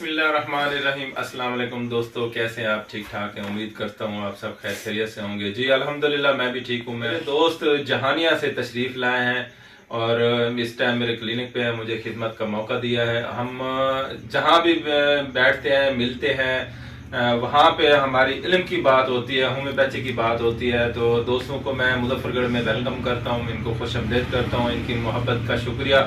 बिस्मिल्लाहिर्रहमानिर्रहीम। अस्सलाम वालेकुम दोस्तों, कैसे हैं आप? ठीक ठाक हैं? उम्मीद करता हूँ आप सब खैर खैरियत से होंगे। जी अल्हम्दुलिल्लाह, मैं भी ठीक हूँ। मेरे दोस्त जहानिया से तशरीफ़ लाए हैं और इस टाइम मेरे क्लिनिक पे हैं, मुझे खिदमत का मौका दिया है। हम जहाँ भी बैठते हैं, मिलते हैं, वहाँ पे हमारी इल्म की बात होती है, होम्योपैथी की बात होती है। तो दोस्तों को मैं मुजफ्फरगढ़ में वेलकम करता हूँ, इनको खुश आमदीद करता हूँ, इनकी मोहब्बत का शुक्रिया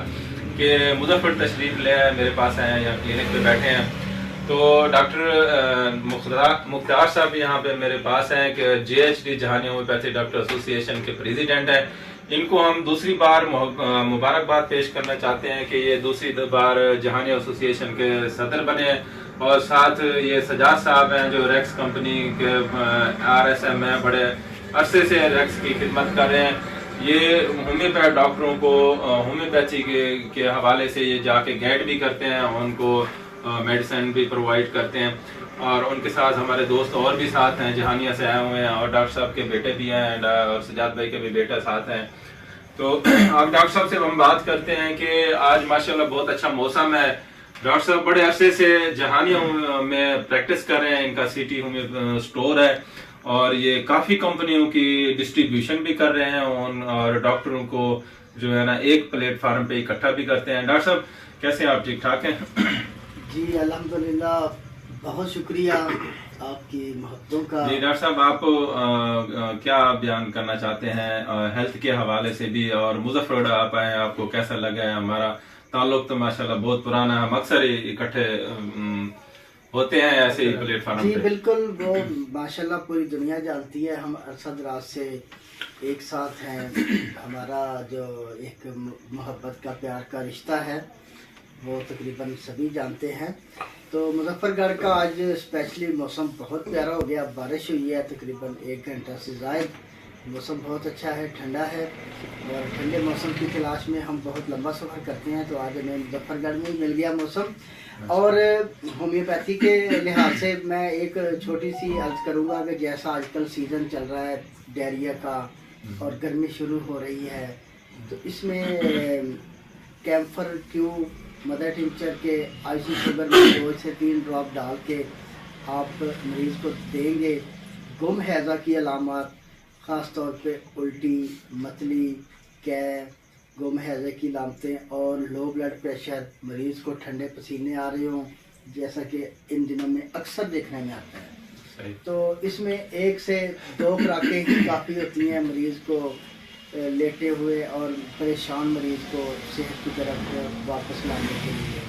कि मुजफ्फर तशरीफ़ ले आए, मेरे पास आए हैं, यहाँ क्लिनिक पे बैठे हैं। तो डॉक्टर मुख्तार साहब यहाँ पे मेरे पास हैं कि JHD Jahania homeopathy doctor association के प्रेसिडेंट हैं। इनको हम दूसरी बार मुबारकबाद पेश करना चाहते हैं कि ये दूसरी बार जहानिया एसोसिएशन के सदर बने हैं। और साथ ये सजाद साहब हैं जो रेक्स कंपनी के RSM हैं, बड़े अरसे से रेक्स की खिदमत कर रहे हैं। ये होम्योपैथ डॉक्टरों को होम्योपैथी के हवाले से ये जाके गाइड भी करते हैं, उनको मेडिसिन भी प्रोवाइड करते हैं। और उनके साथ हमारे दोस्त और भी साथ हैं, जहानिया से आए हुए हैं, और डॉक्टर साहब के बेटे भी हैं और सजाद भाई के भी बेटा साथ हैं। तो अब डॉक्टर साहब से हम बात करते हैं कि आज माशाल्लाह बहुत अच्छा मौसम है। डॉक्टर साहब बड़े अरसे से जहानिया में प्रैक्टिस कर रहे हैं, इनका सिटी होम्यो स्टोर है और ये काफ़ी कंपनियों की डिस्ट्रीब्यूशन भी कर रहे हैं और डॉक्टरों को जो है ना एक प्लेटफार्म पे इकट्ठा भी करते हैं। डॉक्टर साहब कैसे हैं आप? ठीक ठाक हैं? जी अल्हम्दुलिल्लाह, बहुत शुक्रिया आपकी मोहब्बतों का। जी डॉक्टर साहब, आप क्या बयान करना चाहते हैं हेल्थ के हवाले से भी, और मुजफ्फरगढ़ आप आए, आपको कैसा लगा है? हमारा ताल्लुक तो माशाल्लाह बहुत पुराना है, हम अक्सर इकट्ठे होते हैं ऐसे ही प्लेटफार्म जी पे। बिल्कुल, वो माशाल्लाह पूरी दुनिया जानती है, हम अरसा दराज से एक साथ हैं। हमारा जो एक मोहब्बत का प्यार का रिश्ता है वो तकरीबन सभी जानते हैं। तो मुजफ्फरगढ़ का आज स्पेशली मौसम बहुत प्यारा हो गया, बारिश हुई है तकरीबन 1 घंटा से ज़ायद। मौसम बहुत अच्छा है, ठंडा है, और ठंडे मौसम की तलाश में हम बहुत लंबा सफ़र करते हैं। तो आज हमें मुजफ्फरगढ़ में ही मिल गया मौसम। और होम्योपैथी के लिहाज से मैं एक छोटी सी अर्ज करूँगा कि जैसा आजकल सीज़न चल रहा है डायरिया का और गर्मी शुरू हो रही है, तो इसमें कैम्फर ट्यूब मदर टिंचर के आईसी शुगर में 2 से 3 ड्रॉप डाल के आप मरीज़ को देंगे। गुम हैज़ा की अलामत, ख़ास तौर पे उल्टी, मतली, कै, गुम हैज़े की लामतें और लो ब्लड प्रेशर, मरीज़ को ठंडे पसीने आ रहे हों, जैसा कि इन दिनों में अक्सर देखने में आता है। तो इसमें 1 से 2 खुराकें ही काफ़ी होती हैं मरीज़ को लेटे हुए और परेशान मरीज़ को सेहत की तरफ वापस लाने के लिए।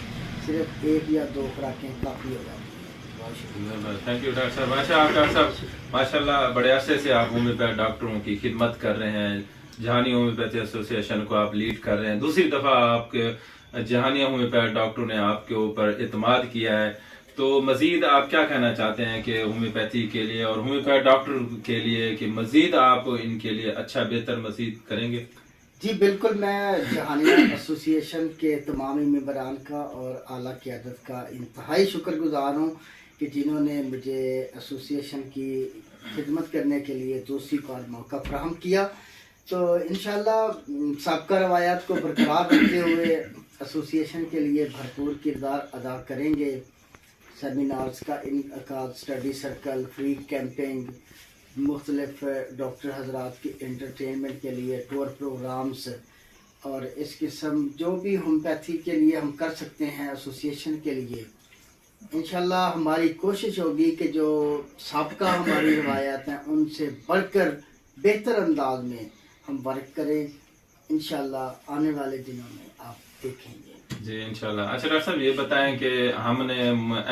सिर्फ 1 या 2 खुराकें काफ़ी हो जाती हैं। बहुत शुक्रिया। थैंक यू डॉक्टर साहब। डॉक्टर साहब माशाल्लाह बड़े अरसे से आप होम्योपैथ डॉक्टरों की खिदमत कर रहे हैं, जहानिया होम्योपैथी एसोसिएशन को आप लीड कर रहे हैं। दूसरी दफ़ा आपके जहानिया होम्योपैथ डॉक्टरों ने आपके ऊपर इत्माद किया है। तो मजीद आप क्या कहना चाहते हैं कि होम्योपैथी के लिए और होम्योपैथ डॉक्टर के लिए कि मजीद आप इनके लिए अच्छा बेहतर मजीद करेंगे? जी बिल्कुल, मैं जहानिया एसोसिएशन के तमामी मेंबरान का और आला क़यादत का इंतहाई शुक्रगुजार हूँ कि जिन्होंने मुझे एसोसिएशन की खिदमत करने के लिए दूसरी बार मौका फराहम किया। तो इंशाल्लाह साबका रवायात को बरकरार रखते हुए एसोसिएशन के लिए भरपूर किरदार अदा करेंगे। सेमिनार्स का इनकाद, स्टडी सर्कल, फ्री कैंपिंग, मुख्तलिफ डॉक्टर हजरात की एंटरटेनमेंट के लिए टूर प्रोग्राम्स, और इस किस्म जो भी होम्योपैथी के लिए हम कर सकते हैं एसोसिएशन के लिए, इंशाल्लाह हमारी कोशिश होगी कि जो साबका हमारी रवायात हैं उनसे बढ़कर बेहतर अंदाज में हम वर्क करें। इंशाल्लाह आने वाले दिनों में आप देखेंगे। जी इंशाल्लाह। अच्छा डॉक्टर साहब, ये बताएं कि हमने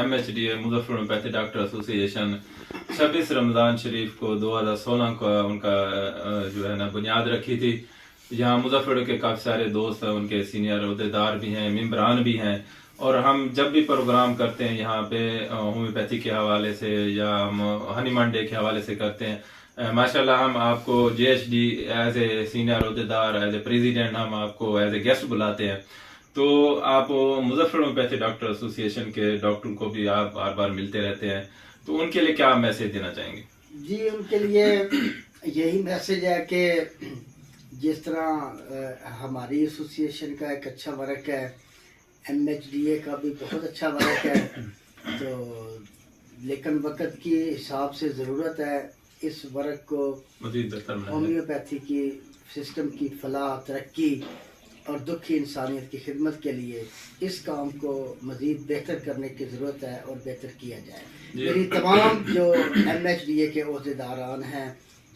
MHD Muzaffar homeopathy doctor association 26 Ramzan Sharif को 2016 को उनका जो है ना बुनियाद रखी थी। यहाँ मुजफ्फर के काफ़ी सारे दोस्त हैं, उनके सीनियर अहदेदार भी हैं, मेम्बरान भी हैं, और हम जब भी प्रोग्राम करते हैं यहाँ पे होम्योपैथी के हवाले से या हम हनी मंडे के हवाले से करते हैं, माशाल्लाह हम आपको JHD एज ए सीनियर अहदेदार, एज ए प्रेसिडेंट हम आपको एज ए गेस्ट बुलाते हैं। तो आप मुजफ्फर होम्योपैथी डॉक्टर एसोसिएशन के डॉक्टर को भी आप बार बार मिलते रहते हैं, तो उनके लिए क्या मैसेज देना चाहेंगे? जी उनके लिए यही मैसेज है कि जिस तरह हमारी एसोसिएशन का एक अच्छा वर्क है, MHDA का भी बहुत अच्छा वर्क है, लेकिन वक्त के हिसाब से ज़रूरत है इस वर्क को मजीद बेहतर बनाएं। होम्योपैथी की सिस्टम की फलाह तरक्की और दुखी इंसानियत की खिदमत के लिए इस काम को मज़ीद बेहतर करने की ज़रूरत है और बेहतर किया जाए। मेरी तमाम जो MHDA के अहदेदारान हैं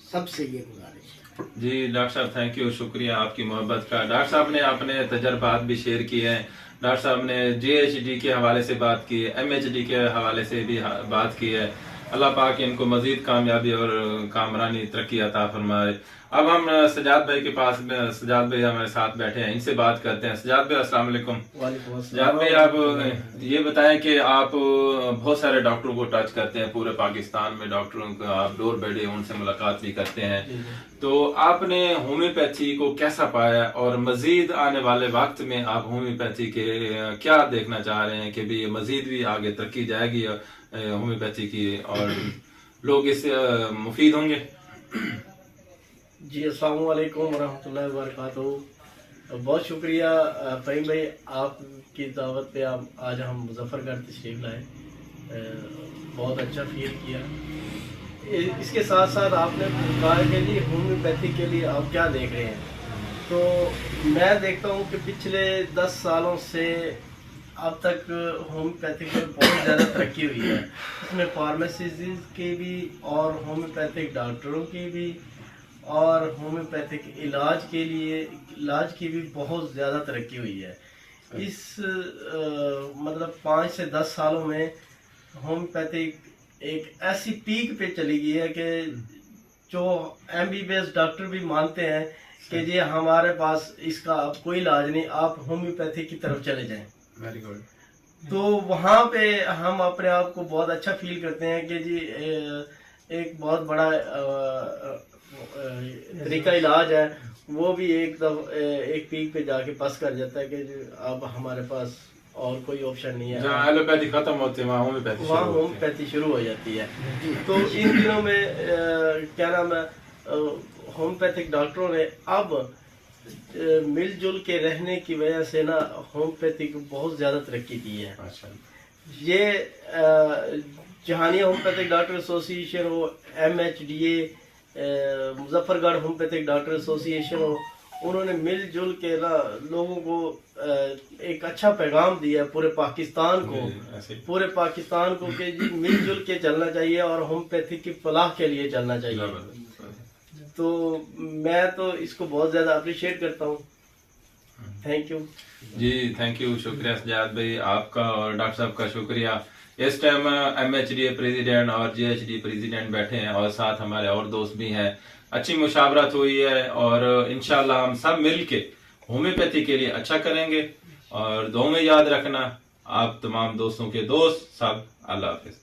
सबसे ये गुजारिश है। जी डॉक्टर साहब, थैंक यू, शुक्रिया आपकी मोहब्बत का। डॉक्टर साहब ने अपने तजर्बात भी शेयर किए हैं। डॉक्टर साहब ने JHD के हवाले से बात की है, MHD के हवाले से भी बात की है। अल्लाह पाक इनको मजीद कामयाबी और कामरानी तरक्की अता फरमाए। अब हम सजाद भाई के पास, सजाद भाई हमारे साथ बैठे हैं, इनसे बात करते हैं। सजाद भाई अस्सलाम वालेकुम। सजाद भाई, आप ये बताएं कि आप बहुत सारे डॉक्टरों को टच करते हैं, पूरे पाकिस्तान में डॉक्टरों को आप डोर बैठे उनसे मुलाकात भी करते हैं, तो आपने होम्योपैथी को कैसा पाया और मजीद आने वाले वक्त में आप होम्योपैथी के क्या देखना चाह रहे हैं कि भी मजीद भी आगे तरक्की जाएगी होम्योपैथी की और लोग इससे मुफीद होंगे? जी अस्सलाम वालेकुम वरहमतुल्लाहि वबरकातुहू। बहुत शुक्रिया फ़हीम भाई, आपकी दावत पे आज हम मुजफ्फरगढ़ तशरीफ़ लाए, बहुत अच्छा फील किया। इसके साथ साथ आपने कहा कि जी होम्योपैथी के लिए आप क्या देख रहे हैं, तो मैं देखता हूँ कि पिछले 10 सालों से अब तक होम्योपैथिक में बहुत ज़्यादा तरक्की हुई है। इसमें फार्मासिस्ट की भी और होम्योपैथिक डॉक्टरों की भी और होम्योपैथिक इलाज की भी बहुत ज़्यादा तरक्की हुई है। इस मतलब 5 से 10 सालों में होम्योपैथिक एक ऐसी पीक पे चली गई है कि जो MBBS डॉक्टर भी मानते हैं कि जी हमारे पास इसका अब कोई इलाज नहीं, आप होम्योपैथी की तरफ चले जाएं। Very good. तो वहाँ पे हम अपने आप को बहुत अच्छा फील करते हैं कि जी एक बहुत बड़ा तरीका इलाज है, वो भी एक पीक पे जाके पास कर जाता है कि अब हमारे पास और कोई ऑप्शन नहीं है। जहाँ एलोपैथी खत्म होती है वहाँ होम्योपैथी शुरू हो जाती है। तो इन दिनों में क्या नाम है, होम्योपैथिक डॉक्टरों ने अब मिलजुल के रहने की वजह से ना होम्योपैथी को बहुत ज़्यादा तरक्की की है। ये जहानिया होम्योपैथिक डॉक्टर एसोसिएशन हो, MHDA Muzaffargarh homeopathic doctor association हो, उन्होंने मिलजुल के ना लोगों को एक अच्छा पैगाम दिया है पूरे पाकिस्तान को कि जी मिलजुल के चलना चाहिए और होम्योपैथी की फलाह के लिए चलना चाहिए। तो मैं तो इसको बहुत ज़्यादा अप्रिशिएट करता हूँ। थैंक यू जी, थैंक यू, शुक्रिया सजाद भाई आपका और डॉक्टर साहब का शुक्रिया। इस टाइम MHDA प्रेसिडेंट और JHD प्रेसिडेंट बैठे हैं और साथ हमारे और दोस्त भी हैं। अच्छी मुशावरत हुई है और इंशाल्लाह हम सब मिल के होम्योपैथी के लिए अच्छा करेंगे। और दुआ में याद रखना आप तमाम दोस्तों के दोस्त सब। अल्लाह हाफिज।